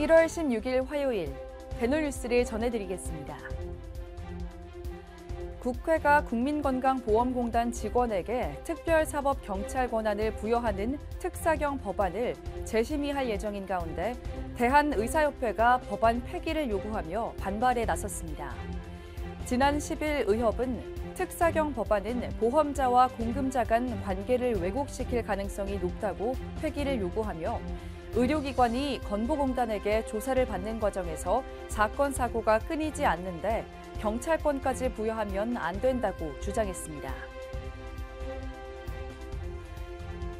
1월 16일 화요일 배놀뉴스를 전해드리겠습니다. 국회가 국민건강보험공단 직원에게 특별사법 경찰 권한을 부여하는 특사경 법안을 재심의할 예정인 가운데 대한의사협회가 법안 폐기를 요구하며 반발에 나섰습니다. 지난 10일 의협은 특사경 법안은 보험자와 공금자 간 관계를 왜곡시킬 가능성이 높다고 폐기를 요구하며 의료기관이 건보공단에게 조사를 받는 과정에서 사건, 사고가 끊이지 않는데 경찰권까지 부여하면 안 된다고 주장했습니다.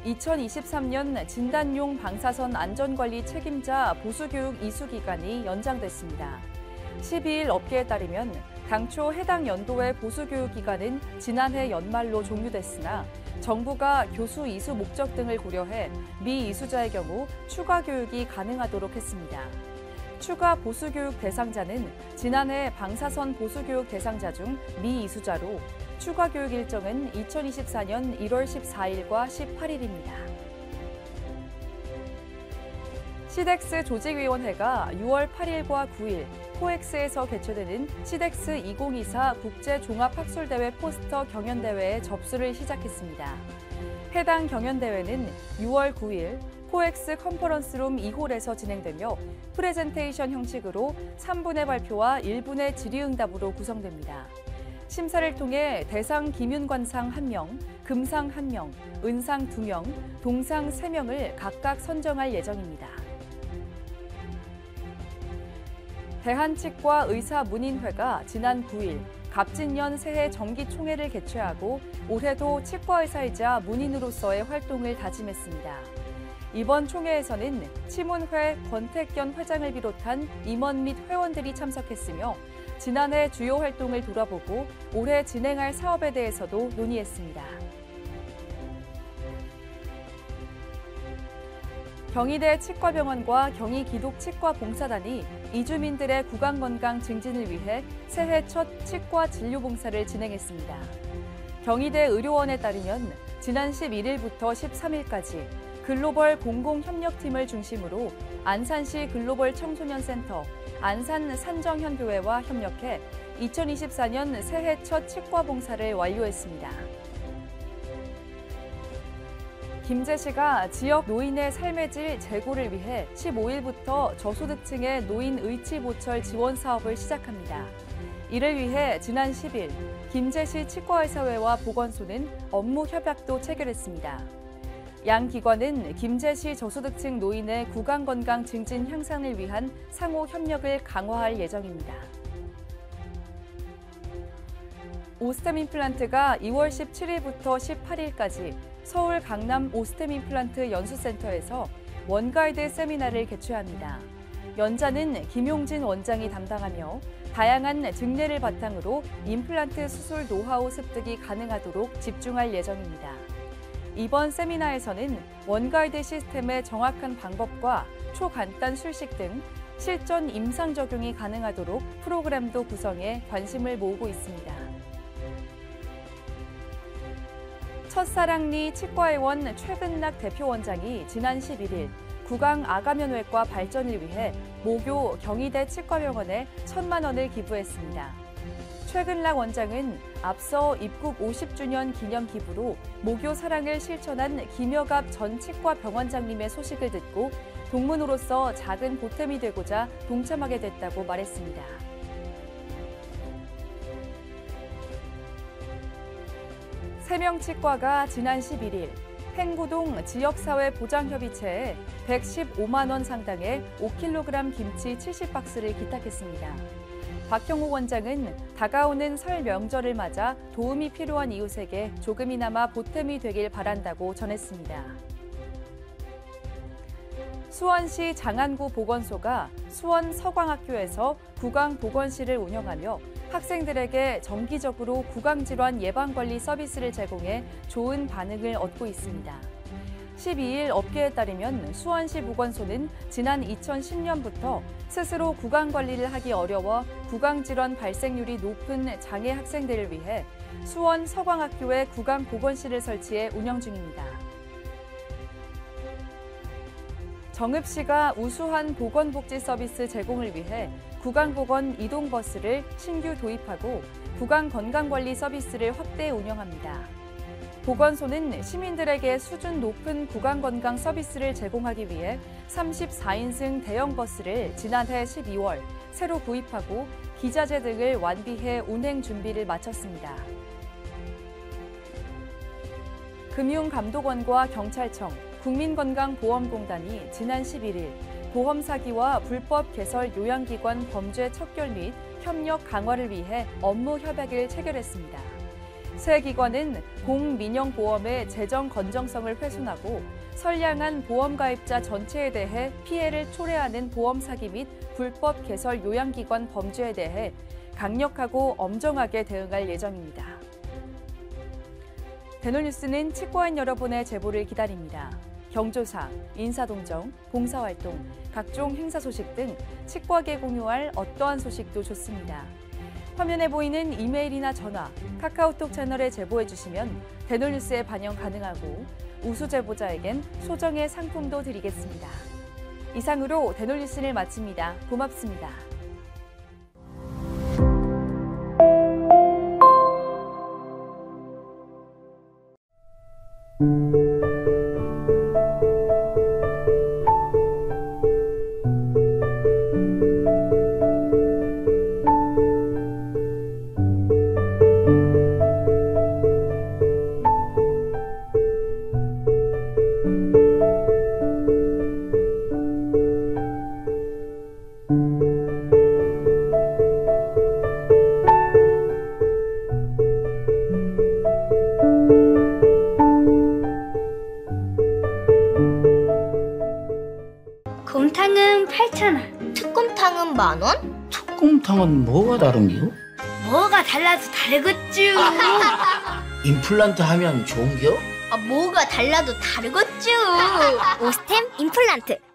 2023년 진단용 방사선 안전관리 책임자 보수교육 이수기간이 연장됐습니다. 12일 업계에 따르면 당초 해당 연도의 보수교육 기간은 지난해 연말로 종료됐으나 정부가 교수 이수 목적 등을 고려해 미이수자의 경우 추가 교육이 가능하도록 했습니다. 추가 보수교육 대상자는 지난해 방사선 보수교육 대상자 중 미이수자로 추가 교육 일정은 2024년 1월 14일과 18일입니다. 시덱스 조직위원회가 6월 8일과 9일 코엑스에서 개최되는 시덱스 2024 국제종합학술대회 포스터 경연대회에 접수를 시작했습니다. 해당 경연대회는 6월 9일 코엑스 컨퍼런스룸 2홀에서 진행되며 프레젠테이션 형식으로 3분의 발표와 1분의 질의응답으로 구성됩니다. 심사를 통해 대상 김윤관상 1명, 금상 1명, 은상 2명, 동상 3명을 각각 선정할 예정입니다. 대한치과의사문인회가 지난 9일 갑진년 새해 정기총회를 개최하고 올해도 치과의사이자 문인으로서의 활동을 다짐했습니다. 이번 총회에서는 치문회 권택견 회장을 비롯한 임원 및 회원들이 참석했으며 지난해 주요 활동을 돌아보고 올해 진행할 사업에 대해서도 논의했습니다. 경희대 치과병원과 경희기독치과봉사단이 이주민들의 구강건강 증진을 위해 새해 첫 치과 진료봉사를 진행했습니다. 경희대 의료원에 따르면 지난 11일부터 13일까지 글로벌 공공협력팀을 중심으로 안산시 글로벌 청소년센터, 안산산정현교회와 협력해 2024년 새해 첫 치과봉사를 완료했습니다. 김제시가 지역 노인의 삶의 질 제고를 위해 15일부터 저소득층의 노인 의치보철 지원 사업을 시작합니다. 이를 위해 지난 10일 김제시 치과의사회와 보건소는 업무 협약도 체결했습니다. 양 기관은 김제시 저소득층 노인의 구강건강 증진 향상을 위한 상호 협력을 강화할 예정입니다. 오스템 임플란트가 2월 17일부터 18일까지 서울 강남 오스템 임플란트 연수센터에서 원가이드 세미나를 개최합니다. 연자는 김용진 원장이 담당하며 다양한 증례를 바탕으로 임플란트 수술 노하우 습득이 가능하도록 집중할 예정입니다. 이번 세미나에서는 원가이드 시스템의 정확한 방법과 초간단 술식 등 실전 임상 적용이 가능하도록 프로그램도 구성해 관심을 모으고 있습니다. 첫사랑리 치과의원 최근락 대표원장이 지난 11일 구강 아가면외과 발전을 위해 모교 경희대 치과병원에 1,000만 원을 기부했습니다. 최근락 원장은 앞서 입국 50주년 기념 기부로 모교 사랑을 실천한 김여갑 전 치과병원장님의 소식을 듣고 동문으로서 작은 보탬이 되고자 동참하게 됐다고 말했습니다. 세명치과가 지난 11일 행구동 지역사회보장협의체에 115만 원 상당의 5kg 김치 70박스를 기탁했습니다. 박형욱 원장은 다가오는 설 명절을 맞아 도움이 필요한 이웃에게 조금이나마 보탬이 되길 바란다고 전했습니다. 수원시 장안구 보건소가 수원 서광학교에서 구강보건실을 운영하며 학생들에게 정기적으로 구강질환 예방관리 서비스를 제공해 좋은 반응을 얻고 있습니다. 12일 업계에 따르면 수원시 보건소는 지난 2010년부터 스스로 구강관리를 하기 어려워 구강질환 발생률이 높은 장애 학생들을 위해 수원 서광학교에 구강보건실을 설치해 운영 중입니다. 정읍시가 우수한 보건복지 서비스 제공을 위해 구강보건 이동버스를 신규 도입하고 구강건강관리 서비스를 확대 운영합니다. 보건소는 시민들에게 수준 높은 구강건강 서비스를 제공하기 위해 34인승 대형 버스를 지난해 12월 새로 구입하고 기자재 등을 완비해 운행 준비를 마쳤습니다. 금융감독원과 경찰청, 국민건강보험공단이 지난 11일 보험 사기와 불법 개설 요양기관 범죄 척결 및 협력 강화를 위해 업무 협약을 체결했습니다. 새 기관은 공민영보험의 재정 건정성을 훼손하고 선량한 보험가입자 전체에 대해 피해를 초래하는 보험 사기 및 불법 개설 요양기관 범죄에 대해 강력하고 엄정하게 대응할 예정입니다. 대놀뉴스는 치과인 여러분의 제보를 기다립니다. 경조사, 인사동정, 봉사활동, 각종 행사 소식 등 치과계 공유할 어떠한 소식도 좋습니다. 화면에 보이는 이메일이나 전화, 카카오톡 채널에 제보해 주시면 대놀뉴스에 반영 가능하고 우수 제보자에겐 소정의 상품도 드리겠습니다. 이상으로 대놀뉴스를 마칩니다. 고맙습니다. 곰탕은 8,000원. 특곰탕은 10,000원? 특곰탕은 뭐가 다른겨? 뭐가 달라도 다르겠쥬. 임플란트 하면 좋은겨? 뭐가 달라도 다르겠죠. 오스템 임플란트.